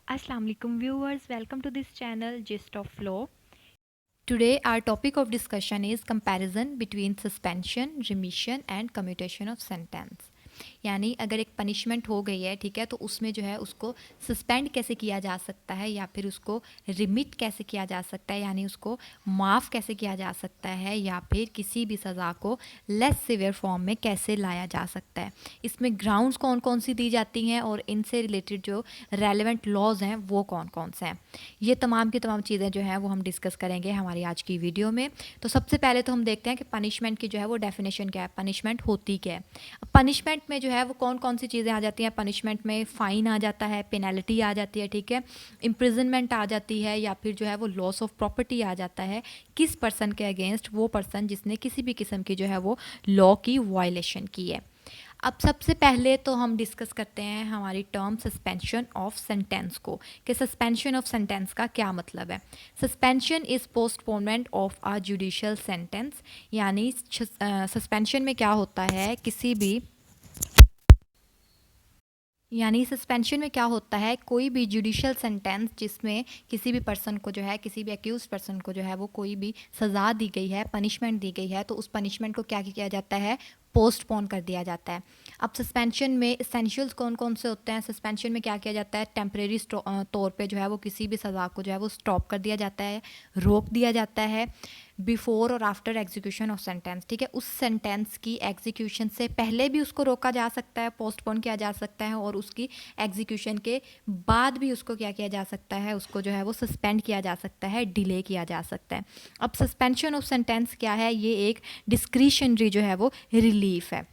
Assalamu alaikum viewers, welcome to this channel Gist of Law. Today our topic of discussion is comparison between suspension, remission and commutation of sentence. यानी अगर एक punishment हो गई है, ठीक है, तो उसमें जो है उसको सस्पेंड कैसे किया जा सकता है या फिर उसको रिमिट कैसे किया जा सकता है, यानी उसको माफ़ कैसे किया जा सकता है या फिर किसी भी सज़ा को लेस सिवियर फॉर्म में कैसे लाया जा सकता है। इसमें ग्राउंड्स कौन कौन सी दी जाती हैं और इनसे रिलेटेड जो रेलेवेंट लॉज हैं वो कौन कौन से हैं, ये तमाम की तमाम चीज़ें जो हैं वो हम डिस्कस करेंगे हमारी आज की वीडियो में। तो सबसे पहले तो हम देखते हैं कि पनिशमेंट की जो है वो डेफिनेशन क्या है, पनिशमेंट होती क्या है। पनिशमेंट में जो है वो कौन कौन सी चीज़ें आ जाती हैं। पनिशमेंट में फ़ाइन आ जाता है, पेनल्टी आ जाती है, ठीक है, इम्प्रिजनमेंट आ जाती है, या फिर जो है वो लॉस ऑफ प्रॉपर्टी आ जाता है किस पर्सन के अगेंस्ट, वो पर्सन जिसने किसी भी किस्म की जो है वो लॉ की वायलेशन की है। अब सबसे पहले तो हम डिस्कस करते हैं हमारी टर्म सस्पेंशन ऑफ सेंटेंस को, कि सस्पेंशन ऑफ सेंटेंस का क्या मतलब है। Suspension is postponement of a judicial sentence, यानी सस्पेंशन में क्या होता है, सस्पेंशन में क्या होता है, कोई भी जुडिशियल सेंटेंस जिसमें किसी भी पर्सन को जो है, किसी भी अक्यूज पर्सन को जो है वो कोई भी सज़ा दी गई है, पनिशमेंट दी गई है, तो उस पनिशमेंट को क्या किया जाता है, पोस्टपोन कर दिया जाता है। अब सस्पेंशन में इसेंशियल्स कौन कौन से होते हैं। सस्पेंशन में क्या किया जाता है, टेम्परेरी तौर पे जो है वो किसी भी सज़ा को जो है वो स्टॉप कर दिया जाता है, रोक दिया जाता है बिफोर और आफ्टर एग्जीक्यूशन ऑफ सेंटेंस, ठीक है। उस सेंटेंस की एग्जीक्यूशन से पहले भी उसको रोका जा सकता है, पोस्टपोन किया जा सकता है, और उसकी एग्जीक्यूशन के बाद भी उसको क्या किया जा सकता है, उसको जो है वो सस्पेंड किया जा सकता है, डिले किया जा सकता है। अब सस्पेंशन ऑफ सेंटेंस क्या है, ये एक डिस्क्रिशनरी जो है वो रिलीफ है।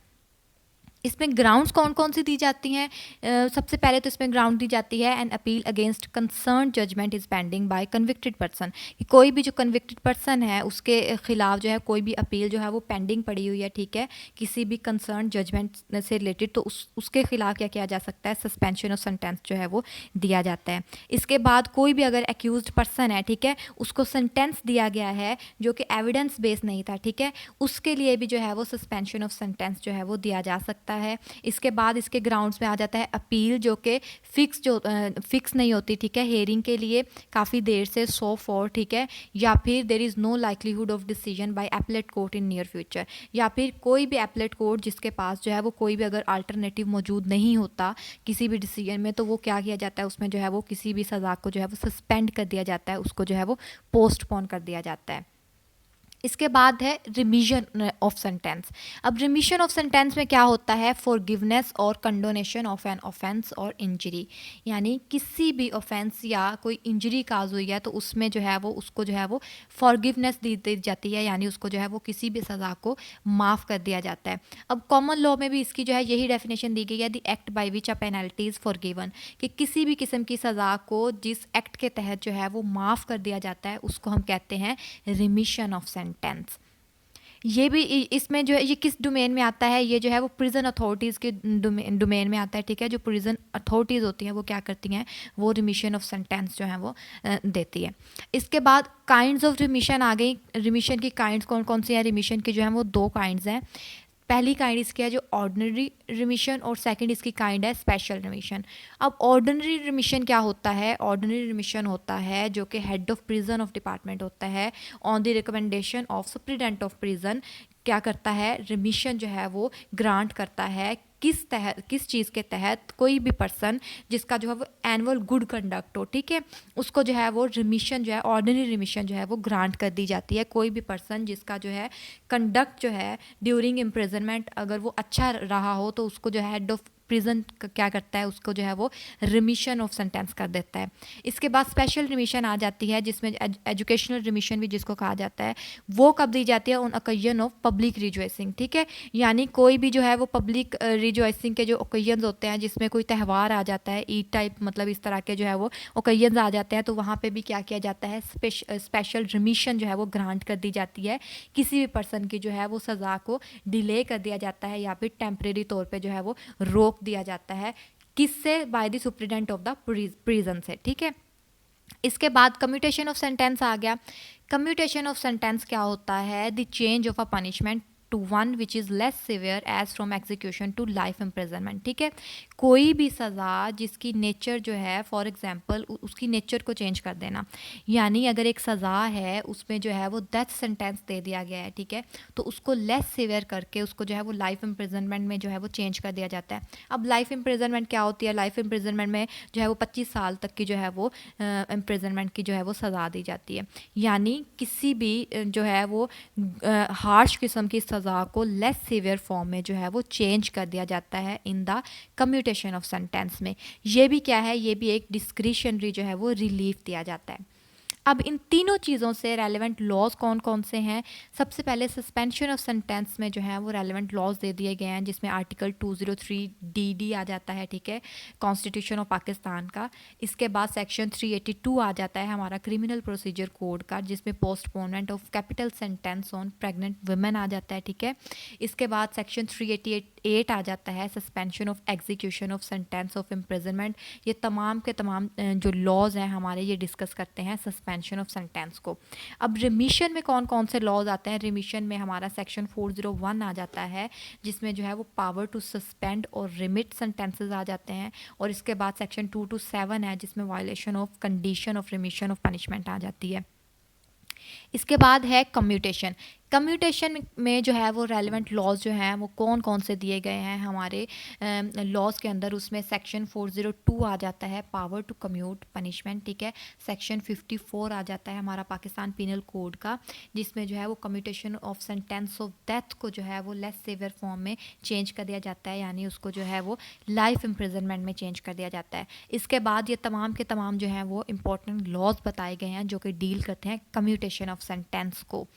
इसमें ग्राउंड्स कौन कौन सी दी जाती हैं। सबसे पहले तो इसमें ग्राउंड दी जाती है an appeal against concern judgment is pending by convicted person, कि कोई भी जो कन्विक्टेड पर्सन है उसके खिलाफ जो है कोई भी अपील जो है वो पेंडिंग पड़ी हुई है, ठीक है, किसी भी कंसर्न जजमेंट से रिलेटेड, तो उसके खिलाफ क्या किया जा सकता है, सस्पेंशन ऑफ सेंटेंस जो है वो दिया जाता है। इसके बाद कोई भी अगर एक्यूज पर्सन है, ठीक है, उसको सेंटेंस दिया गया है जो कि एविडेंस बेस नहीं था, ठीक है, उसके लिए भी जो है वो सस्पेंशन ऑफ सेंटेंस जो है वो दिया जा सकता है। इसके बाद इसके ग्राउंड्स में आ जाता है अपील, जो कि फिक्स नहीं होती, ठीक है, हेयरिंग के लिए काफ़ी देर से सो फॉर, ठीक है, या फिर there is no likelihood of decision by appellate court in near future, या फिर कोई भी एपलेट कोर्ट जिसके पास जो है वो कोई भी अगर अल्टरनेटिव मौजूद नहीं होता किसी भी डिसीजन में, तो वो क्या किया जाता है, उसमें जो है वो किसी भी सज़ा को जो है वो सस्पेंड कर दिया जाता है, उसको जो है वो पोस्टपोन कर दिया जाता है। इसके बाद है रिमिशन ऑफ सेंटेंस। अब रिमिशन ऑफ सेंटेंस में क्या होता है, फॉरगिवनेस और कंडोनेशन ऑफ एन ऑफेंस और इंजरी, यानी किसी भी ऑफेंस या कोई इंजरी काज हुई है तो उसमें जो है वो उसको जो है वो फॉरगिवनेस दी जाती है, यानी उसको जो है वो किसी भी सज़ा को माफ़ कर दिया जाता है। अब कॉमन लॉ में भी इसकी जो है यही डेफिनेशन दी गई है, the act by which a penalty is forgiven, कि किसी भी किस्म की सज़ा को जिस एक्ट के तहत जो है वो माफ़ कर दिया जाता है उसको हम कहते हैं रिमिशन ऑफ सेंटेंस। ये भी इसमें जो है ये किस डोमेन में आता है, ये जो है वो प्रिजन अथॉरिटीज़ के डोमेन में आता है, ठीक है। जो प्रिजन अथॉरिटीज़ होती हैं वो क्या करती हैं, वो रिमिशन ऑफ सेंटेंस जो है वो देती है। इसके बाद काइंड्स ऑफ रिमिशन आ गई। रिमिशन की काइंड्स कौन कौन सी हैं, रिमिशन की जो है वो दो काइंड्स हैं। पहली काइंड इसकी है जो ऑर्डिनरी रिमिशन, और सेकंड इसकी काइंड है स्पेशल रिमिशन। अब ऑर्डिनरी रिमिशन क्या होता है, ऑर्डिनरी रिमिशन होता है जो कि head of prison of department होता है on the recommendation of superintendent of prison, क्या करता है, रिमिशन जो है वो ग्रांट करता है किस चीज़ के तहत, कोई भी पर्सन जिसका जो है वो एनुअल गुड कंडक्ट हो, ठीक है, उसको जो है वो रिमिशन जो है, ऑर्डिनरी रिमिशन जो है वो ग्रांट कर दी जाती है। कोई भी पर्सन जिसका जो है कंडक्ट जो है ड्यूरिंग इम्प्रिजनमेंट अगर वो अच्छा रहा हो तो उसको जो है हेड ऑफ प्रिजन क्या करता है, उसको जो है वो रिमिशन ऑफ सेंटेंस कर देता है। इसके बाद स्पेशल रिमिशन आ जाती है, जिसमें एजुकेशनल रिमिशन भी जिसको कहा जाता है, वो कब दी जाती है, on occasion of public rejoicing, ठीक है, यानी कोई भी जो है वो पब्लिक रिजॉइसिंग के जो ओकेजन होते हैं, जिसमें कोई त्यौहार आ जाता है, ईद टाइप, मतलब इस तरह के जो है वो ओकेजन आ जाते हैं, तो वहाँ पे भी क्या किया जाता है, स्पेशल रिमिशन जो है वो ग्रांट कर दी जाती है। किसी भी पर्सन की जो है वो सज़ा को डिले कर दिया जाता है या फिर टेम्परेरी तौर पे जो है वो रोक दिया जाता है, किससे, by the superintendent of the prison से, ठीक है। इसके बाद कम्यूटेशन ऑफ सेंटेंस आ गया। कम्यूटेशन ऑफ सेंटेंस क्या होता है, the change of a punishment to one which is less severe as from execution to life imprisonment. ठीक है, कोई भी सज़ा जिसकी नेचर जो है, फॉर एग्जांपल उसकी नेचर को चेंज कर देना, यानी अगर एक सज़ा है उसमें जो है वो डेथ सेंटेंस दे दिया गया है, ठीक है, तो उसको लेस सिवियर करके उसको जो है वो लाइफ इम्प्रिजनमेंट में जो है वो चेंज कर दिया जाता है। अब लाइफ इम्प्रिजनमेंट क्या होती है? लाइफ इम्प्रिजनमेंट में जो है वो 25 साल तक की जो है वो इम्प्रिजनमेंट की जो है वो सज़ा दी जाती है। यानी किसी भी जो है वो हार्श किस्म की सज़ा को लेस सीवियर फॉर्म में जो है वो चेंज कर दिया जाता है in the commutation of sentence में। ये भी क्या है? ये भी एक डिस्क्रिशनरी जो है वो रिलीफ दिया जाता है। अब इन तीनों चीज़ों से रेलेवेंट लॉज कौन कौन से हैं? सबसे पहले सस्पेंशन ऑफ सेंटेंस में जो है वो रेलेवेंट लॉज दे दिए गए हैं, जिसमें आर्टिकल 203 डी आ जाता है, ठीक है, कॉन्स्टिट्यूशन ऑफ पाकिस्तान का। इसके बाद सेक्शन 382 आ जाता है हमारा क्रिमिनल प्रोसीजर कोड का, जिसमें postponement of capital sentence on pregnant women आ जाता है, ठीक है। इसके बाद सेक्शन 388 आ जाता है suspension of execution of sentence of imprisonment. ये तमाम के तमाम जो लॉज हैं हमारे, ये डिस्कस करते हैं सस्पेंशन ऑफ सेंटेंस को। अब रिमिशन में कौन कौन से लॉज आते हैं? रिमिशन में हमारा सेक्शन 401 आ जाता है, जिसमें जो है वो पावर टू सस्पेंड और रिमिट सेंटेंसेस आ जाते हैं। और इसके बाद सेक्शन 227 है, जिसमें violation of condition of remission of punishment आ जाती है। इसके बाद है कम्यूटेशन। कम्यूटेशन में जो है वो रेलेवेंट लॉज जो हैं वो कौन कौन से दिए गए हैं हमारे लॉज के अंदर? उसमें सेक्शन 402 आ जाता है, पावर टू कम्यूट पनिशमेंट, ठीक है। सेक्शन 54 आ जाता है हमारा पाकिस्तान पीनल कोड का, जिसमें जो है वो commutation of sentence of death को जो है वो लेस सीवियर फॉर्म में चेंज कर दिया जाता है, यानी उसको जो है वो लाइफ इम्प्रिजनमेंट में चेंज कर दिया जाता है। इसके बाद ये तमाम के तमाम जो हैं वो इंपॉर्टेंट लॉज बताए गए हैं जो कि डील करते हैं कम्यूटेशन ऑफ सेंटेंस को।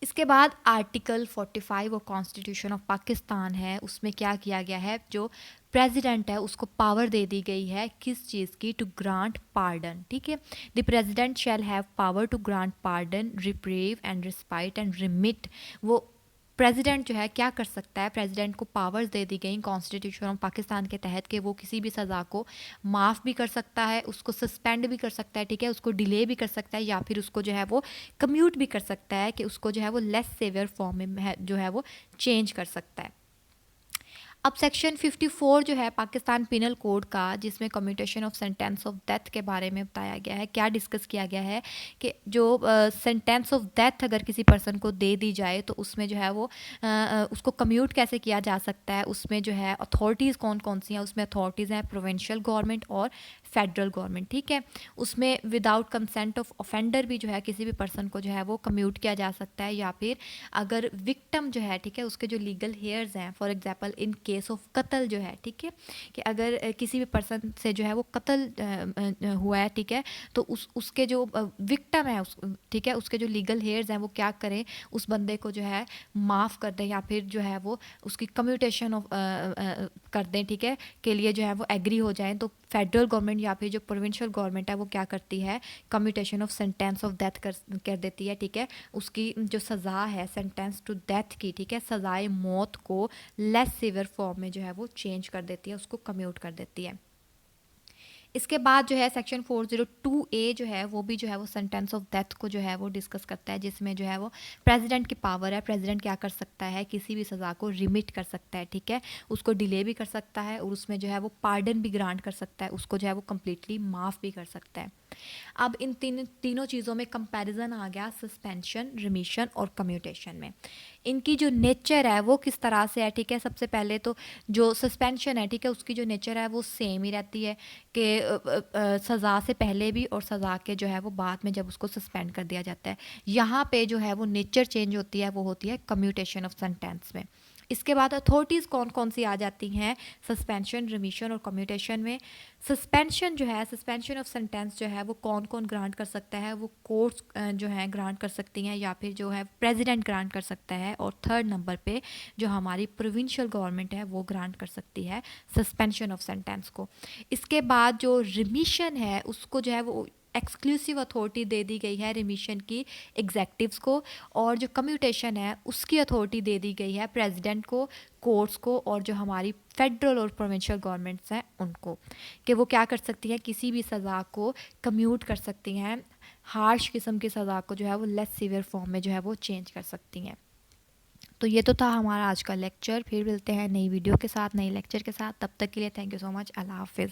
इसके बाद आर्टिकल 45 और कॉन्स्टिट्यूशन ऑफ पाकिस्तान है, उसमें क्या किया गया है? जो प्रेसिडेंट है उसको पावर दे दी गई है किस चीज़ की? टू ग्रांट पार्डन, ठीक है। The president shall have power to grant pardon, reprieve and respite and remit. वो प्रेसिडेंट जो है क्या कर सकता है? प्रेसिडेंट को पावर्स दे दी गई कॉन्स्टिट्यूशन ऑफ पाकिस्तान के तहत कि वो किसी भी सज़ा को माफ़ भी कर सकता है, उसको सस्पेंड भी कर सकता है, ठीक है, उसको डिले भी कर सकता है, या फिर उसको जो है वो कम्यूट भी कर सकता है कि उसको जो है वो लेस सेवियर फॉर्म में जो है वो चेंज कर सकता है। अब सेक्शन 54 जो है पाकिस्तान पिनल कोड का, जिसमें commutation of sentence of death के बारे में बताया गया है, क्या डिस्कस किया गया है कि जो सेंटेंस ऑफ डेथ अगर किसी पर्सन को दे दी जाए तो उसमें जो है वो उसको कम्यूट कैसे किया जा सकता है। उसमें जो है अथॉरिटीज़ कौन कौन सी हैं? उसमें अथॉरिटीज़ हैं प्रोविंशियल गवर्नमेंट और फेडरल गवर्नमेंट, ठीक है। उसमें विदाउट कंसेंट ऑफ ऑफेंडर भी जो है किसी भी पर्सन को जो है वो कम्यूट किया जा सकता है, या फिर अगर विक्टिम जो है, ठीक है, उसके जो लीगल हेयर्स हैं, for example in case of कत्ल जो है, ठीक है, कि अगर किसी भी पर्सन से जो है वो कत्ल हुआ है, ठीक है, तो उसके जो विक्टिम है ठीक है, उसके जो लीगल हेयर्स हैं वो क्या करें? उस बंदे को जो है माफ़ कर दें, या फिर जो है वो उसकी कम्यूटेशन ऑफ कर दें, ठीक है, के लिए जो है वो एग्री हो जाएं। तो फेडरल गवर्नमेंट या फिर जो प्रोविंशियल गवर्नमेंट है वो क्या करती है? Commutation of sentence of death कर देती है, ठीक है। उसकी जो सज़ा है सेंटेंस टू डेथ की, ठीक है, सज़ाए मौत को लेस सीवियर फॉर्म में जो है वो चेंज कर देती है, उसको कम्यूट कर देती है। इसके बाद जो है सेक्शन 402A जो है वो भी जो है वो सेंटेंस ऑफ डेथ को जो है वो डिस्कस करता है, जिसमें जो है वो प्रेसिडेंट की पावर है। प्रेसिडेंट क्या कर सकता है? किसी भी सज़ा को रिमिट कर सकता है, ठीक है, उसको डिले भी कर सकता है, और उसमें जो है वो पार्डन भी ग्रांट कर सकता है, उसको जो है वो कम्प्लीटली माफ़ भी कर सकता है। अब इन तीनों चीज़ों में कंपैरिजन आ गया सस्पेंशन, रिमिशन और कम्यूटेशन में। इनकी जो नेचर है वो किस तरह से है, ठीक है। सबसे पहले तो जो सस्पेंशन है, ठीक है, उसकी जो नेचर है वो सेम ही रहती है कि सज़ा से पहले भी और सज़ा के जो है वो बाद में जब उसको सस्पेंड कर दिया जाता है। यहाँ पे जो है वो नेचर चेंज होती है, वो होती है कम्यूटेशन ऑफ सेंटेंस में। इसके बाद अथॉरिटीज़ कौन कौन सी आ जाती हैं सस्पेंशन, रिमिशन और कम्यूटेशन में? सस्पेंशन जो है, सस्पेंशन ऑफ सेंटेंस जो है वो कौन कौन ग्रांट कर सकता है? वो कोर्ट्स जो है ग्रांट कर सकती हैं, या फिर जो है प्रेसिडेंट ग्रांट कर सकता है, और थर्ड नंबर पे जो हमारी प्रोविंशियल गवर्नमेंट है वो ग्रांट कर सकती है सस्पेंशन ऑफ सेंटेंस को। इसके बाद जो रिमिशन है उसको जो है वो एक्सक्लूसिव अथॉरिटी दे दी गई है रिमिशन की एग्जेक्टिव्स को, और जो कम्यूटेशन है उसकी अथॉरिटी दे दी गई है प्रेसिडेंट को, कोर्ट्स को, और जो हमारी फेडरल और प्रोविंशियल गवर्नमेंट्स हैं उनको, कि वो क्या कर सकती हैं? किसी भी सज़ा को कम्यूट कर सकती हैं, हार्श किस्म की सज़ा को जो है वो लेस सीवियर फॉर्म में जो है वो चेंज कर सकती हैं। तो ये तो था हमारा आज का लेक्चर। फिर मिलते हैं नई वीडियो के साथ, नए लेक्चर के साथ। तब तक के लिए थैंक यू सो मच। अल्लाह हाफ़िज़।